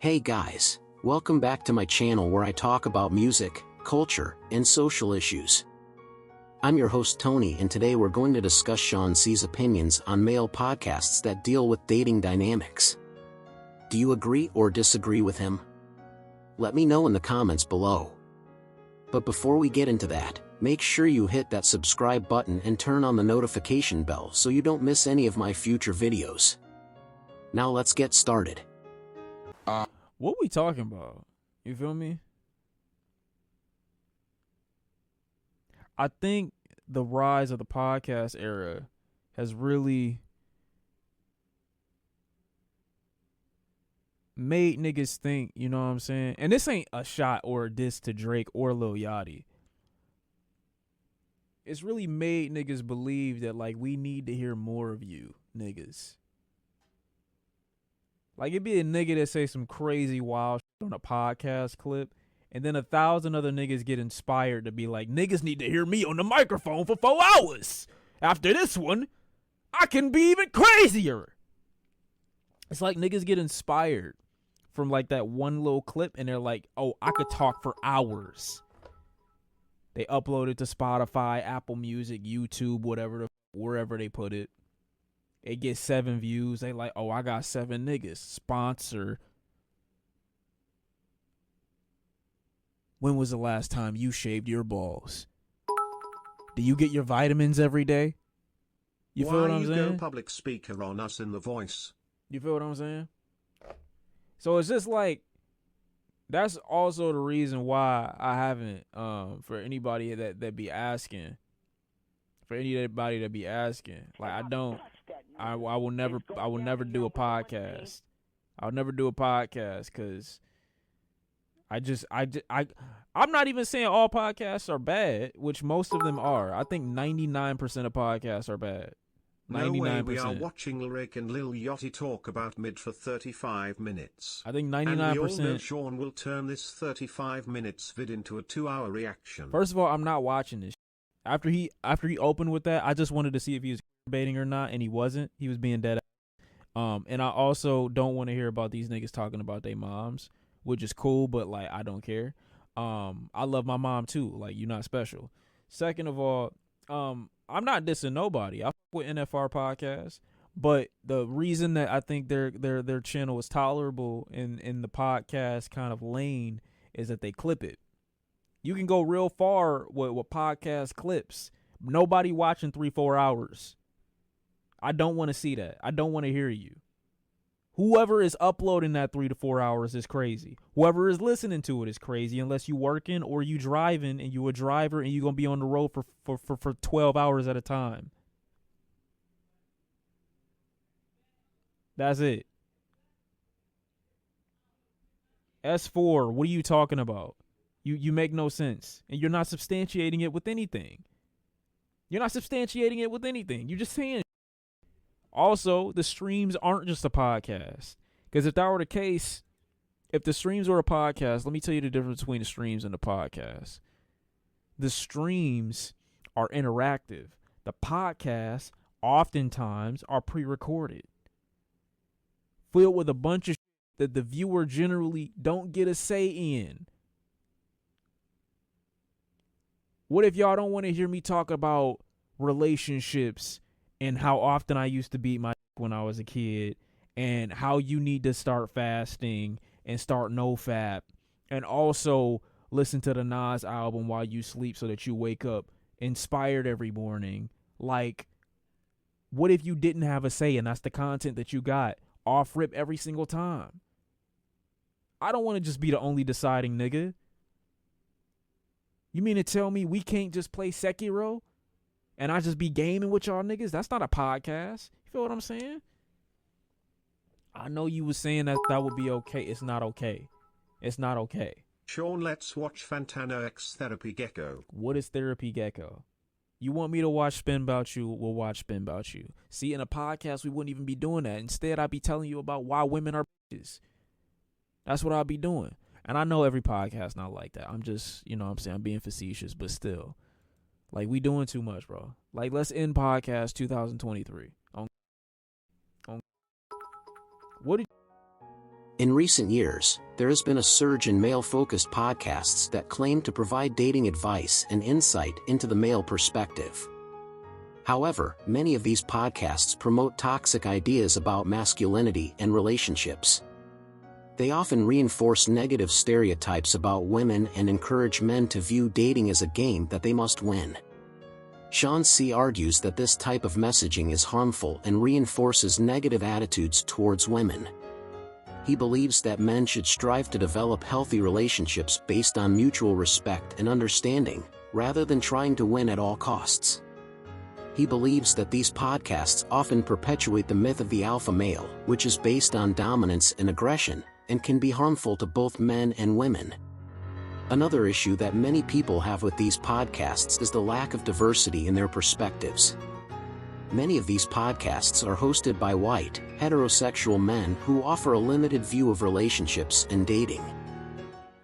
Hey guys, welcome back to my channel where I talk about music, culture, and social issues. I'm your host Tony, and today we're going to discuss Shawn C's opinions on male podcasts that deal with dating dynamics. Do you agree or disagree with him? Let me know in the comments below. But before we get into that, make sure you hit that subscribe button and turn on the notification bell so you don't miss any of my future videos. Now let's get started. What we talking about? You feel me? I think the rise of the podcast era has really made niggas think, you know what I'm saying? And this ain't a shot or a diss to Drake or Lil Yachty. It's really made niggas believe that, like, we need to hear more of you, niggas. Like, it'd be a nigga that say some crazy wild shit on a podcast clip, and then 1,000 other niggas get inspired to be like, niggas need to hear me on the microphone for 4 hours. After this one, I can be even crazier. It's like niggas get inspired from like that one little clip, and they're like, oh, I could talk for hours. They upload it to Spotify, Apple Music, YouTube, whatever, wherever they put it. It gets 7 views. They like, oh, I got 7 niggas. Sponsor. When was the last time you shaved your balls? Do you get your vitamins every day? You feel what I'm saying? Why you go public speaker on us in The Voice? You feel what I'm saying? So it's just like, that's also the reason why I haven't, for anybody that be asking, like, I will never do a podcast. I'll never do a podcast because I'm not even saying all podcasts are bad, which most of them are. I think 99% of podcasts are bad. 99%. No way, we are watching Lyric and Lil Yachty talk about mid for 35 minutes. I think 99%. And we all know Shawn will turn this 35 minutes vid into a 2-hour reaction. First of all, I'm not watching this. After he opened with that, I just wanted to see if he was baiting or not, and he wasn't. He was being dead. And I also don't want to hear about these niggas talking about their moms, which is cool, but like, I don't care. I love my mom too. Like, you're not special. Second of all, I'm not dissing nobody. I fuck with NFR podcast, but the reason that I think their channel is tolerable in the podcast kind of lane is that they clip it. You can go real far with podcast clips. Nobody watching 3-4 hours. I don't want to see that. I don't want to hear you. Whoever is uploading that 3 to 4 hours is crazy. Whoever is listening to it is crazy, unless you working or you driving and you a driver and you going to be on the road for 12 hours at a time. That's it. S4, what are you talking about? You make no sense. And you're not substantiating it with anything. You're just saying. Also, the streams aren't just a podcast. Because if that were the case, if the streams were a podcast, let me tell you the difference between the streams and the podcast. The streams are interactive. The podcasts oftentimes are pre-recorded, filled with a bunch of shit that the viewer generally don't get a say in. What if y'all don't want to hear me talk about relationships and how often I used to beat my when I was a kid, and how you need to start fasting and start NoFap, and also listen to the Nas album while you sleep so that you wake up inspired every morning? Like, what if you didn't have a say and that's the content that you got off rip every single time? I don't want to just be the only deciding nigga. You mean to tell me we can't just play Sekiro and I just be gaming with y'all niggas? That's not a podcast. You feel what I'm saying? I know you was saying that would be okay. It's not okay. It's not okay. Shawn, let's watch Fantana X Therapy Gecko. What is Therapy Gecko? You want me to watch Spin About You? We'll watch Spin About You. See, in a podcast, we wouldn't even be doing that. Instead, I'd be telling you about why women are bitches. That's what I'll be doing. And I know every podcast not like that. I'm just, you know what I'm saying, I'm being facetious, but still. Like, we doing too much, bro. Like, let's end podcast 2023. What did In recent years, there has been a surge in male-focused podcasts that claim to provide dating advice and insight into the male perspective. However, many of these podcasts promote toxic ideas about masculinity and relationships. They often reinforce negative stereotypes about women and encourage men to view dating as a game that they must win. Shawn argues that this type of messaging is harmful and reinforces negative attitudes towards women. He believes that men should strive to develop healthy relationships based on mutual respect and understanding, rather than trying to win at all costs. He believes that these podcasts often perpetuate the myth of the alpha male, which is based on dominance and aggression, and can be harmful to both men and women. Another issue that many people have with these podcasts is the lack of diversity in their perspectives. Many of these podcasts are hosted by white, heterosexual men who offer a limited view of relationships and dating.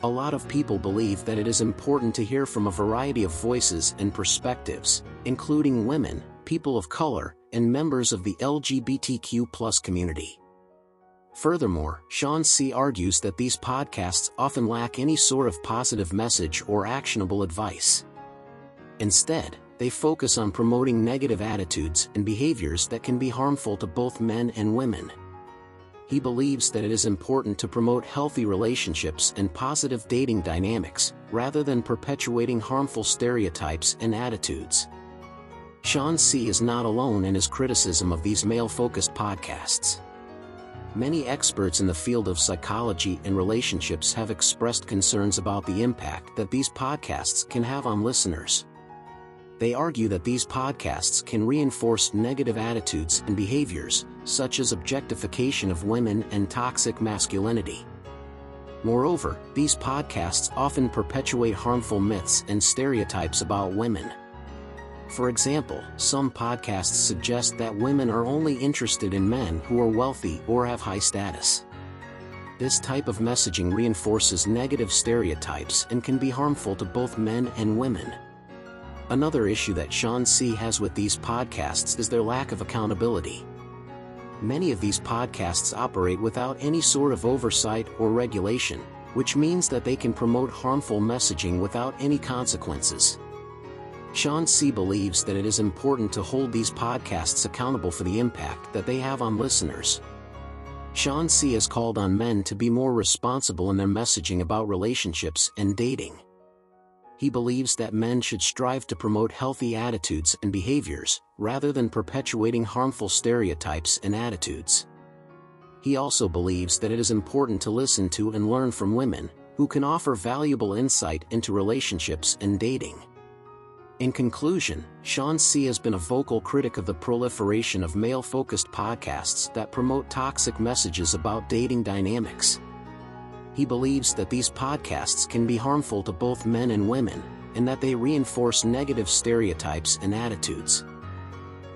A lot of people believe that it is important to hear from a variety of voices and perspectives, including women, people of color, and members of the LGBTQ+ community. Furthermore, Shawn argues that these podcasts often lack any sort of positive message or actionable advice. Instead, they focus on promoting negative attitudes and behaviors that can be harmful to both men and women. He believes that it is important to promote healthy relationships and positive dating dynamics, rather than perpetuating harmful stereotypes and attitudes. Shawn is not alone in his criticism of these male-focused podcasts. Many experts in the field of psychology and relationships have expressed concerns about the impact that these podcasts can have on listeners. They argue that these podcasts can reinforce negative attitudes and behaviors, such as objectification of women and toxic masculinity. Moreover, these podcasts often perpetuate harmful myths and stereotypes about women. For example, some podcasts suggest that women are only interested in men who are wealthy or have high status. This type of messaging reinforces negative stereotypes and can be harmful to both men and women. Another issue that Shawn has with these podcasts is their lack of accountability. Many of these podcasts operate without any sort of oversight or regulation, which means that they can promote harmful messaging without any consequences. Shawn believes that it is important to hold these podcasts accountable for the impact that they have on listeners. Shawn has called on men to be more responsible in their messaging about relationships and dating. He believes that men should strive to promote healthy attitudes and behaviors, rather than perpetuating harmful stereotypes and attitudes. He also believes that it is important to listen to and learn from women, who can offer valuable insight into relationships and dating. In conclusion, Shawn has been a vocal critic of the proliferation of male-focused podcasts that promote toxic messages about dating dynamics. He believes that these podcasts can be harmful to both men and women, and that they reinforce negative stereotypes and attitudes.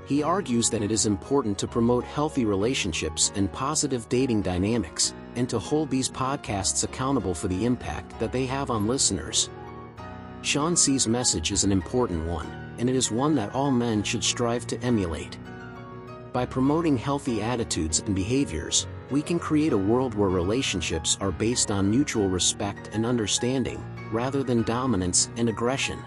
He argues that it is important to promote healthy relationships and positive dating dynamics, and to hold these podcasts accountable for the impact that they have on listeners. Shawn's message is an important one, and it is one that all men should strive to emulate. By promoting healthy attitudes and behaviors, we can create a world where relationships are based on mutual respect and understanding, rather than dominance and aggression.